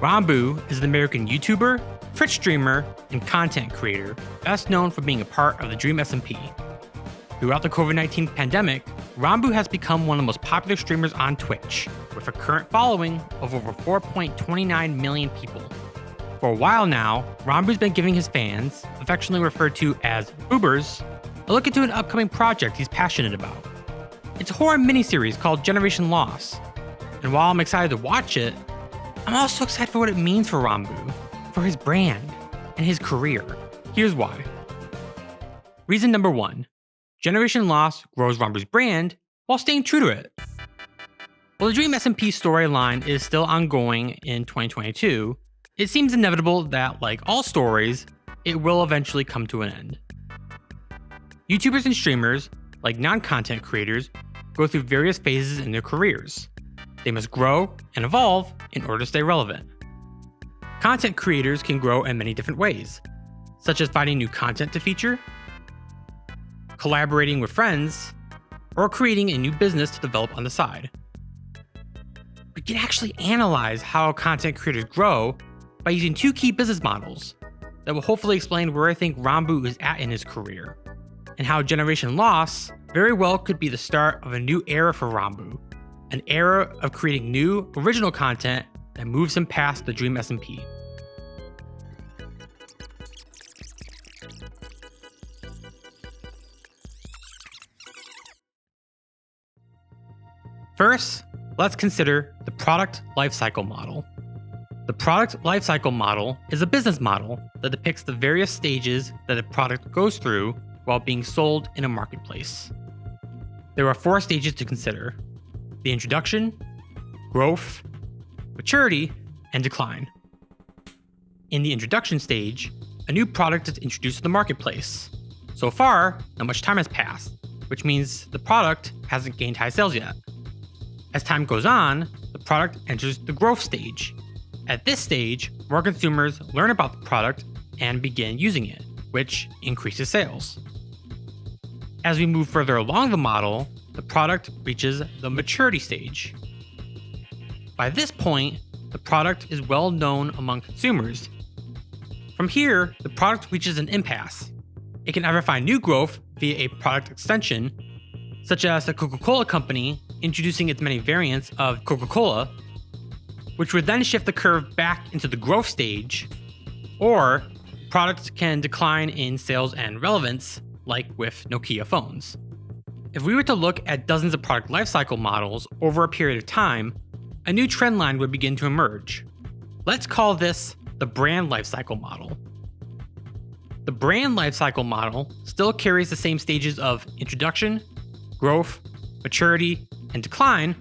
Ranboo is an American YouTuber, Twitch streamer, and content creator, best known for being a part of the DreamSMP. Throughout the COVID-19 pandemic, Ranboo has become one of the most popular streamers on Twitch, with a current following of over 4.29 million people. For a while now, Ranboo's been giving his fans, affectionately referred to as Boobers, a look into an upcoming project he's passionate about. It's a horror miniseries called GenerationLoss, and while I'm excited to watch it, I'm also excited for what it means for Ranboo, for his brand, and his career. Here's why. Reason number 1. GenerationLoss grows Ranboo's brand while staying true to it. While the DreamSMP storyline is still ongoing in 2022, it seems inevitable that, like all stories, it will eventually come to an end. YouTubers and streamers, like non-content creators, go through various phases in their careers. They must grow and evolve in order to stay relevant. Content creators can grow in many different ways, such as finding new content to feature, collaborating with friends, or creating a new business to develop on the side. We can actually analyze how content creators grow by using 2 key business models that will hopefully explain where I think Ranboo is at in his career, and how GenerationLoss very well could be the start of a new era for Ranboo, an era of creating new, original content that moves him past the DreamSMP. First, let's consider the product lifecycle model. The product lifecycle model is a business model that depicts the various stages that a product goes through while being sold in a marketplace. There are 4 stages to consider: the introduction, growth, maturity, and decline. In the introduction stage, a new product is introduced to the marketplace. So far, not much time has passed, which means the product hasn't gained high sales yet. As time goes on, the product enters the growth stage. At this stage, more consumers learn about the product and begin using it, which increases sales. As we move further along the model, the product reaches the maturity stage. By this point, the product is well known among consumers. From here, the product reaches an impasse. It can either find new growth via a product extension, such as the Coca-Cola company introducing its many variants of Coca-Cola, which would then shift the curve back into the growth stage, or products can decline in sales and relevance, like with Nokia phones. If we were to look at dozens of product lifecycle models over a period of time, a new trend line would begin to emerge. Let's call this the brand lifecycle model. The brand lifecycle model still carries the same stages of introduction, growth, maturity, and decline,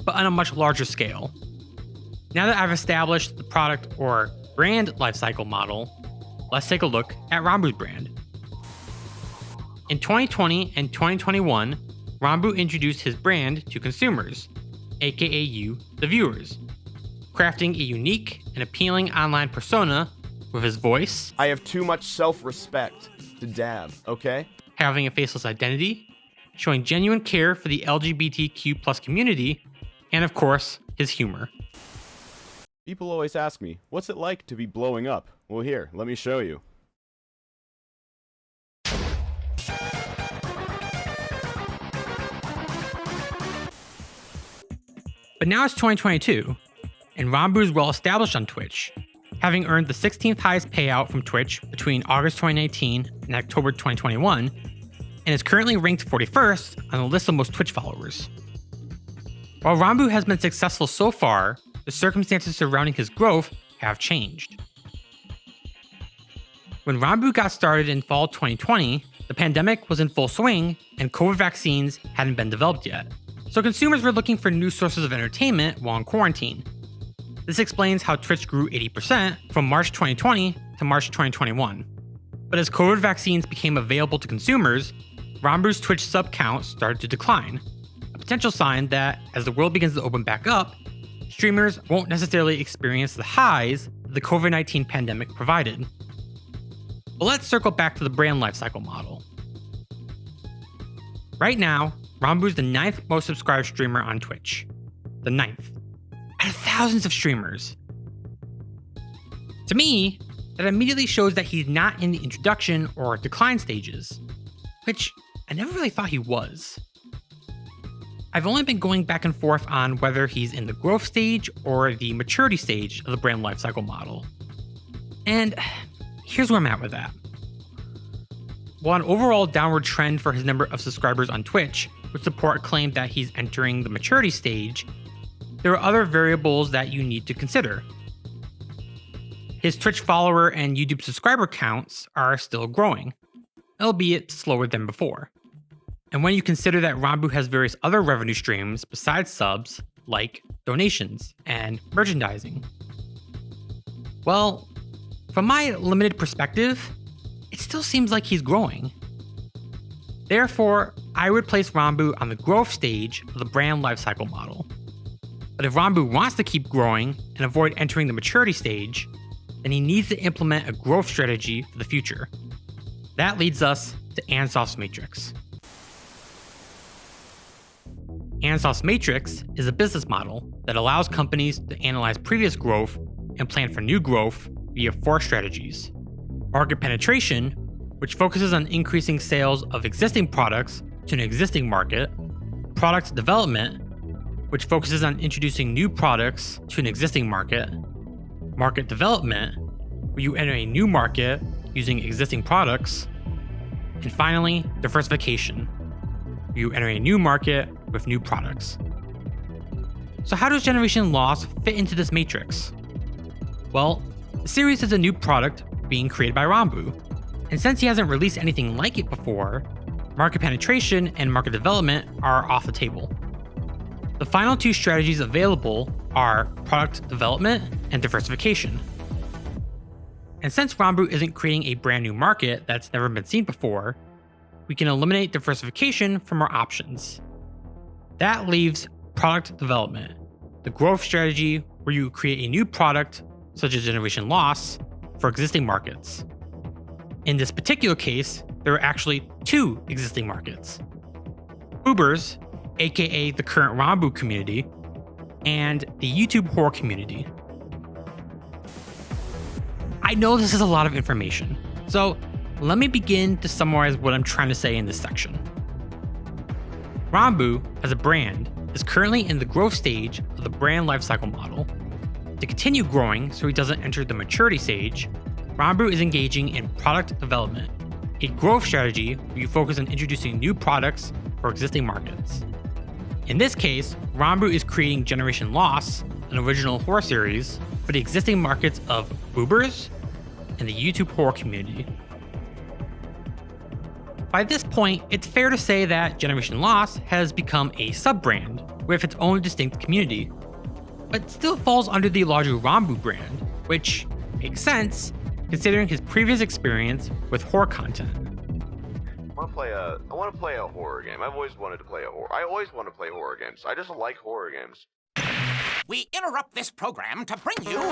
but on a much larger scale. Now that I've established the product or brand lifecycle model, let's take a look at Ranboo's brand. In 2020 and 2021, Ranboo introduced his brand to consumers, aka you, the viewers, crafting a unique and appealing online persona with his voice. I have too much self-respect to dab, okay? Having a faceless identity, showing genuine care for the LGBTQ+ community, and of course, his humor. People always ask me, what's it like to be blowing up? Well, here, let me show you. But now it's 2022, and Ranboo is well established on Twitch, having earned the 16th highest payout from Twitch between August 2019 and October 2021, and is currently ranked 41st on the list of most Twitch followers. While Ranboo has been successful so far, the circumstances surrounding his growth have changed. When Ranboo got started in fall 2020, the pandemic was in full swing and COVID vaccines hadn't been developed yet, so consumers were looking for new sources of entertainment while in quarantine. This explains how Twitch grew 80% from March 2020 to March 2021. But as COVID vaccines became available to consumers, Ranboo's Twitch sub count started to decline, a potential sign that as the world begins to open back up, streamers won't necessarily experience the highs that the COVID-19 pandemic provided. But let's circle back to the brand lifecycle model. Right now, Ranboo is the 9th most subscribed streamer on Twitch. The 9th. Out of thousands of streamers, To me, that immediately shows that he's not in the introduction or decline stages, which I never really thought he was. I've only been going back and forth on whether he's in the growth stage or the maturity stage of the brand lifecycle model. And here's where I'm at with that. While an overall downward trend for his number of subscribers on Twitch would support a claim that he's entering the maturity stage, there are other variables that you need to consider. His Twitch follower and YouTube subscriber counts are still growing, albeit slower than before. And when you consider that Ranboo has various other revenue streams besides subs, like donations and merchandising, well, from my limited perspective, it still seems like he's growing. Therefore, I would place Ranboo on the growth stage of the brand lifecycle model. But if Ranboo wants to keep growing and avoid entering the maturity stage, then he needs to implement a growth strategy for the future. That leads us to Ansoff's matrix. Ansoff's matrix is a business model that allows companies to analyze previous growth and plan for new growth via 4 strategies. Market penetration, which focuses on increasing sales of existing products to an existing market. Product development, which focuses on introducing new products to an existing market. Market development, where you enter a new market using existing products. And finally, diversification, where you enter a new market with new products. So how does GenerationLoss fit into this matrix? Well, the series is a new product being created by Ranboo, and since he hasn't released anything like it before, market penetration and market development are off the table. The final 2 strategies available are product development and diversification. And since Ranboo isn't creating a brand new market that's never been seen before, we can eliminate diversification from our options. That leaves product development, the growth strategy where you create a new product, such as GenerationLoss, for existing markets. In this particular case, there are actually 2 existing markets. Boobers, aka the current Ranboo community, and the YouTube horror community. I know this is a lot of information, so let me begin to summarize what I'm trying to say in this section. Ranboo, as a brand, is currently in the growth stage of the brand lifecycle model. To continue growing so he doesn't enter the maturity stage, Ranboo is engaging in product development, a growth strategy where you focus on introducing new products for existing markets. In this case, Ranboo is creating GenerationLoss, an original horror series, for the existing markets of Boobers and the YouTube horror community. By this point, it's fair to say that GenerationLoss has become a sub-brand with its own distinct community, but still falls under the larger Ranboo brand, which makes sense considering his previous experience with horror content. I want to play a horror game. I've always wanted to play a horror. I always want to play horror games. I just like horror games. We interrupt this program to bring you...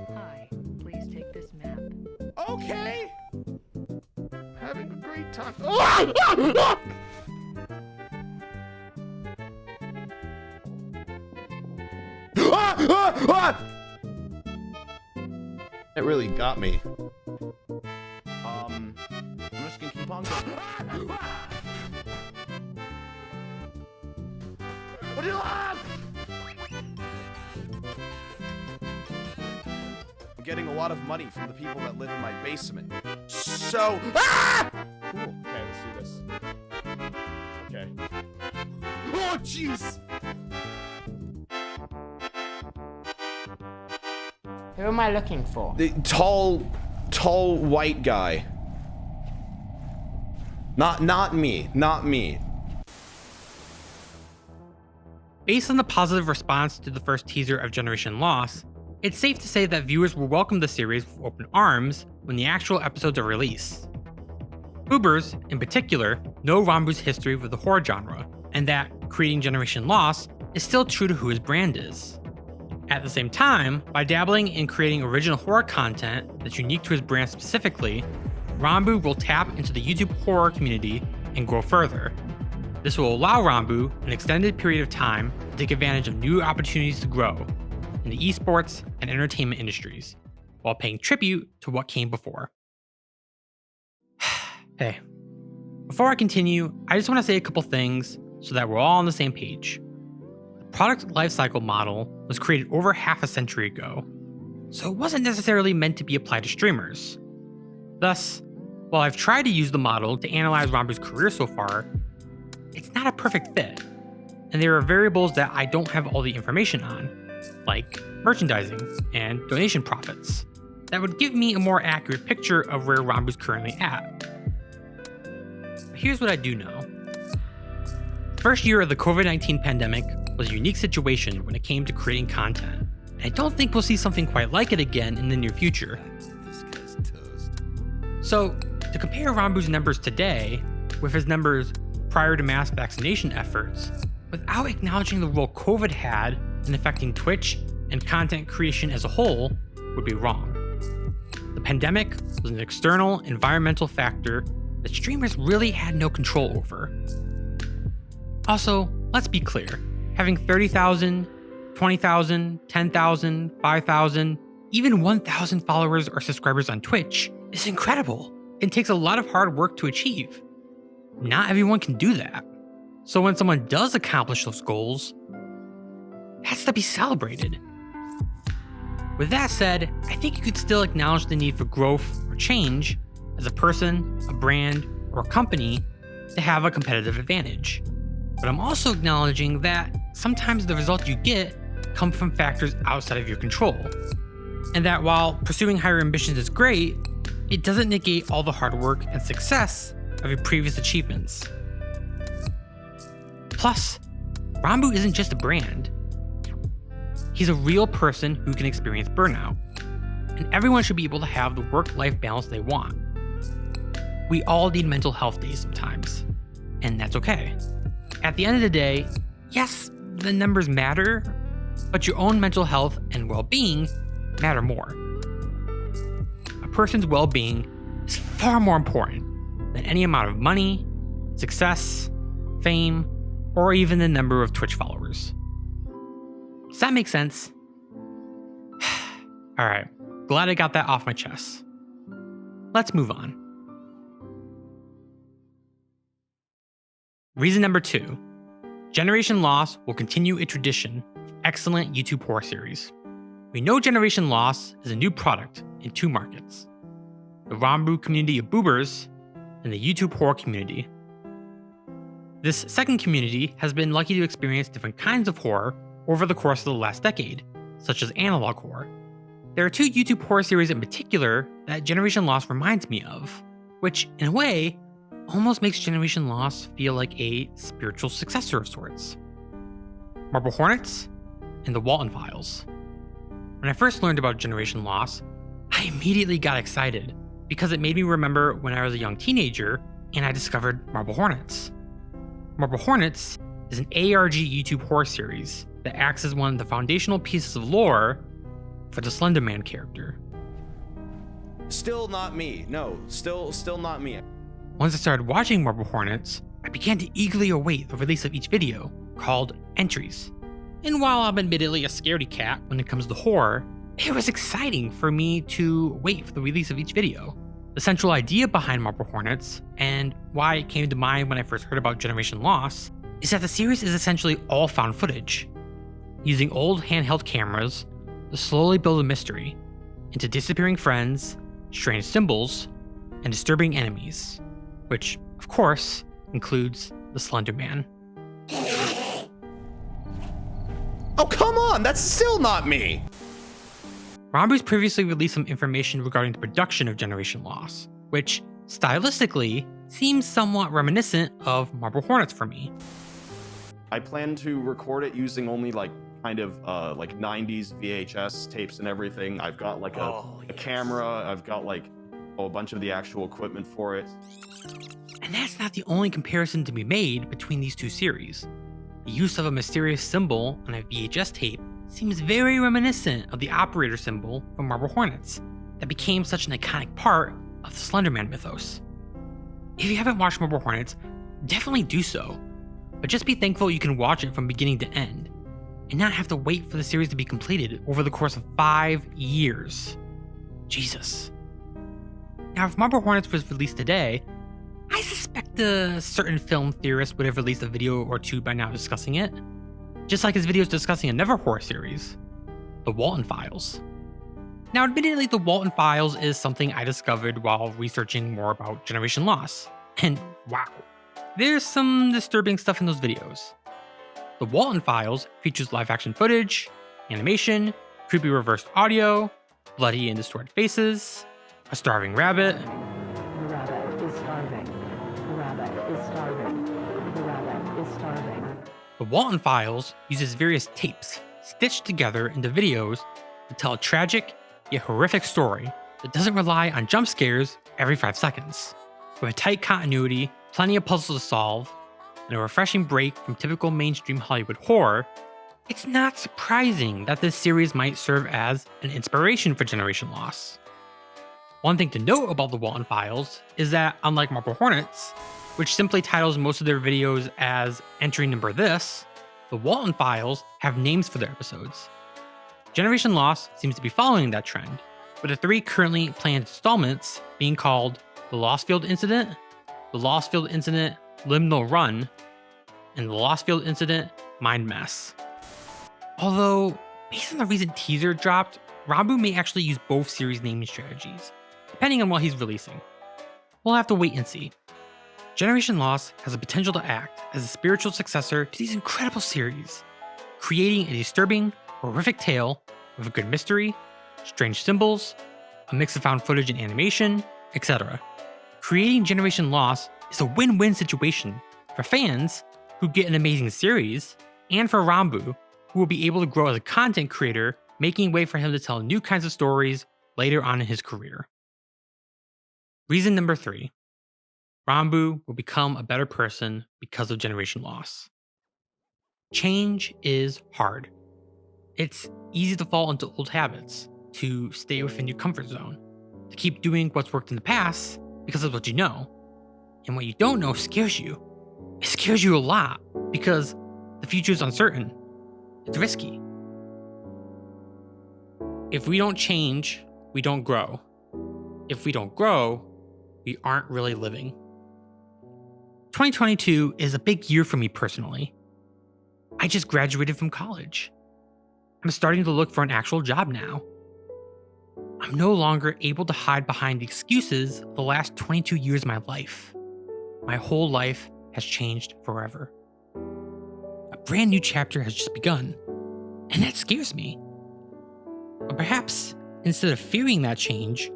Hi, please take this map. Okay. Having a great time. It really got me. I'm just gonna keep on going. What do you want? I'm getting a lot of money from the people that live in my basement. So, cool. Okay, let's do this. Okay. Oh, jeez. Who am I looking for? The tall white guy. Not me. Based on the positive response to the first teaser of GenerationLoss, it's safe to say that viewers will welcome the series with open arms when the actual episodes are released. Boobers, in particular, know Ranboo's history with the horror genre, and that creating GenerationLoss is still true to who his brand is. At the same time, by dabbling in creating original horror content that's unique to his brand specifically, Ranboo will tap into the YouTube horror community and grow further. This will allow Ranboo an extended period of time to take advantage of new opportunities to grow in the esports and entertainment industries, while paying tribute to what came before. Hey, before I continue, I just want to say a couple things so that we're all on the same page. The product lifecycle model was created over half a century ago, so it wasn't necessarily meant to be applied to streamers. Thus, while I've tried to use the model to analyze Ranboo's career so far, it's not a perfect fit, and there are variables that I don't have all the information on, like merchandising and donation profits, that would give me a more accurate picture of where Ranboo's currently at. But here's what I do know. The first year of the COVID-19 pandemic was a unique situation when it came to creating content, and I don't think we'll see something quite like it again in the near future. So, to compare Ranboo's numbers today with his numbers prior to mass vaccination efforts, without acknowledging the role COVID had in affecting Twitch and content creation as a whole, would be wrong. The pandemic was an external environmental factor that streamers really had no control over. Also, let's be clear, having 30,000, 20,000, 10,000, 5,000, even 1,000 followers or subscribers on Twitch is incredible and takes a lot of hard work to achieve. Not everyone can do that. So when someone does accomplish those goals, it has to be celebrated. With that said, I think you could still acknowledge the need for growth or change as a person, a brand, or a company to have a competitive advantage. But I'm also acknowledging that sometimes the results you get come from factors outside of your control. And that while pursuing higher ambitions is great, it doesn't negate all the hard work and success of your previous achievements. Plus, Ranboo isn't just a brand. He's a real person who can experience burnout, and everyone should be able to have the work-life balance they want. We all need mental health days sometimes, and that's okay. At the end of the day, yes, the numbers matter, but your own mental health and well-being matter more. A person's well-being is far more important than any amount of money, success, fame, or even the number of Twitch followers. Does that make sense? Alright, glad I got that off my chest. Let's move on. Reason number 2. GenerationLoss will continue a tradition of excellent YouTube horror series. We know GenerationLoss is a new product in 2 markets: the Ranboo community of Boobers and the YouTube horror community. This second community has been lucky to experience different kinds of horror over the course of the last decade, such as analog horror. There are 2 YouTube horror series in particular that GenerationLoss reminds me of, which, in a way, almost makes GenerationLoss feel like a spiritual successor of sorts: MarbleHornets and the Walten Files. When I first learned about GenerationLoss, I immediately got excited because it made me remember when I was a young teenager and I discovered MarbleHornets. MarbleHornets is an ARG YouTube horror series that acts as one of the foundational pieces of lore for the Slender Man character. Still not me. No, still not me. Once I started watching MarbleHornets, I began to eagerly await the release of each video, called entries. And while I'm admittedly a scaredy cat when it comes to horror, it was exciting for me to wait for the release of each video. The central idea behind MarbleHornets, and why it came to mind when I first heard about GenerationLoss, is that the series is essentially all found footage, using old handheld cameras to slowly build a mystery into disappearing friends, strange symbols, and disturbing enemies, which, of course, includes the Slender Man. Oh, come on! That's still not me! Ranboo's previously released some information regarding the production of GenerationLoss, which, stylistically, seems somewhat reminiscent of MarbleHornets for me. I plan to record it using only like 90s VHS tapes and everything. I've got like a camera, I've got like a bunch of the actual equipment for it. And that's not the only comparison to be made between these 2 series. The use of a mysterious symbol on a VHS tape seems very reminiscent of the operator symbol from MarbleHornets that became such an iconic part of the Slender Man mythos. If you haven't watched Marble Hornets, definitely do so, but just be thankful you can watch it from beginning to end, and not have to wait for the series to be completed over the course of 5 years. Jesus. Now, if Marble Hornets was released today, I suspect a certain film theorist would have released a video or two by now discussing it, just like his videos discussing another horror series, the Walten Files. Now, admittedly, the Walten Files is something I discovered while researching more about Generation Loss, and wow, there's some disturbing stuff in those videos. The Walten Files features live-action footage, animation, creepy reversed audio, bloody and distorted faces, a starving rabbit. The rabbit is starving. The rabbit is starving. The rabbit is starving. The Walten Files uses various tapes stitched together into videos to tell a tragic yet horrific story that doesn't rely on jump scares every 5 seconds. With a tight continuity, plenty of puzzles to solve, and a refreshing break from typical mainstream Hollywood horror, it's not surprising that this series might serve as an inspiration for Generation Loss. One thing to note about the Walten Files is that, unlike Marble Hornets, which simply titles most of their videos as Entry Number This, the Walten Files have names for their episodes. Generation Loss seems to be following that trend, with the 3 currently planned installments being called The Lost Field Incident, The Lost Field Incident Liminal Run, and The Lost Field Incident Mind Mess. Although, based on the recent teaser dropped, Ranboo may actually use both series naming strategies, depending on what he's releasing. We'll have to wait and see. Generation Loss has the potential to act as a spiritual successor to these incredible series, creating a disturbing, horrific tale with a good mystery, strange symbols, a mix of found footage and animation, etc. Creating Generation Loss is a win-win situation for fans who get an amazing series, and for Ranboo, who will be able to grow as a content creator, making way for him to tell new kinds of stories later on in his career. Reason number 3. Ranboo will become a better person because of Generation Loss. Change is hard. It's easy to fall into old habits, to stay within your comfort zone, to keep doing what's worked in the past because of what you know. And what you don't know scares you. It scares you a lot because the future is uncertain. It's risky. If we don't change, we don't grow. If we don't grow, we aren't really living. 2022 is a big year for me personally. I just graduated from college. I'm starting to look for an actual job now. I'm no longer able to hide behind the excuses of the last 22 years of my life. My whole life has changed forever. A brand new chapter has just begun, and that scares me. But perhaps, instead of fearing that change,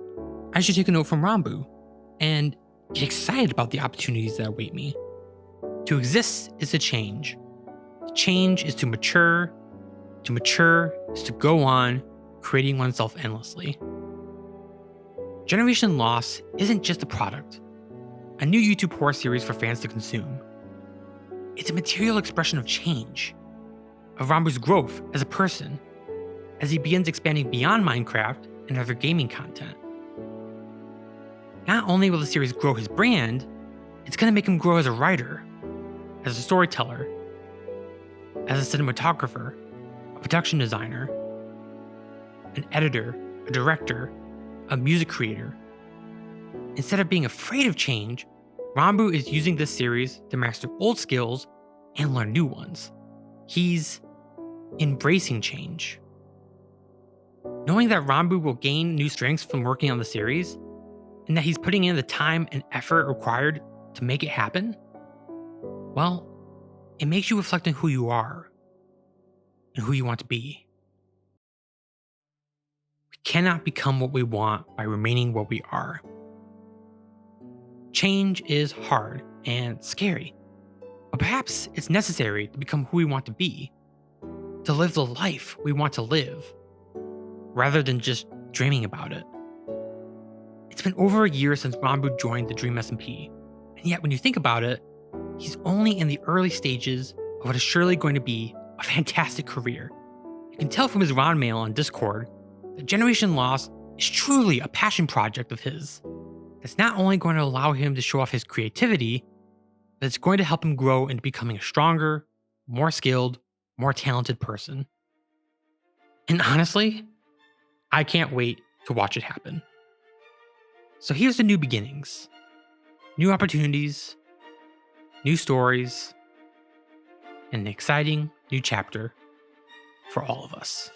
I should take a note from Ranboo and get excited about the opportunities that await me. To exist is to change. To change is to mature. To mature is to go on, creating oneself endlessly. Generation Loss isn't just a product, a new YouTube horror series for fans to consume. It's a material expression of change, of Ranboo's growth as a person, as he begins expanding beyond Minecraft and other gaming content. Not only will the series grow his brand, it's going to make him grow as a writer, as a storyteller, as a cinematographer, a production designer, an editor, a director, a music creator. Instead of being afraid of change, Ranboo is using this series to master old skills and learn new ones. He's embracing change. Knowing that Ranboo will gain new strengths from working on the series, and that he's putting in the time and effort required to make it happen, well, it makes you reflect on who you are and who you want to be. We cannot become what we want by remaining what we are. Change is hard and scary, but perhaps it's necessary to become who we want to be, to live the life we want to live, rather than just dreaming about it. It's been over a year since Ranboo joined the DreamSMP, and yet when you think about it, he's only in the early stages of what is surely going to be a fantastic career. You can tell from his Ron mail on Discord that Generation Loss is truly a passion project of his. that's not only going to allow him to show off his creativity, but it's going to help him grow into becoming a stronger, more skilled, more talented person. And honestly, I can't wait to watch it happen. So here's the new beginnings, new opportunities, new stories, and an exciting new chapter for all of us.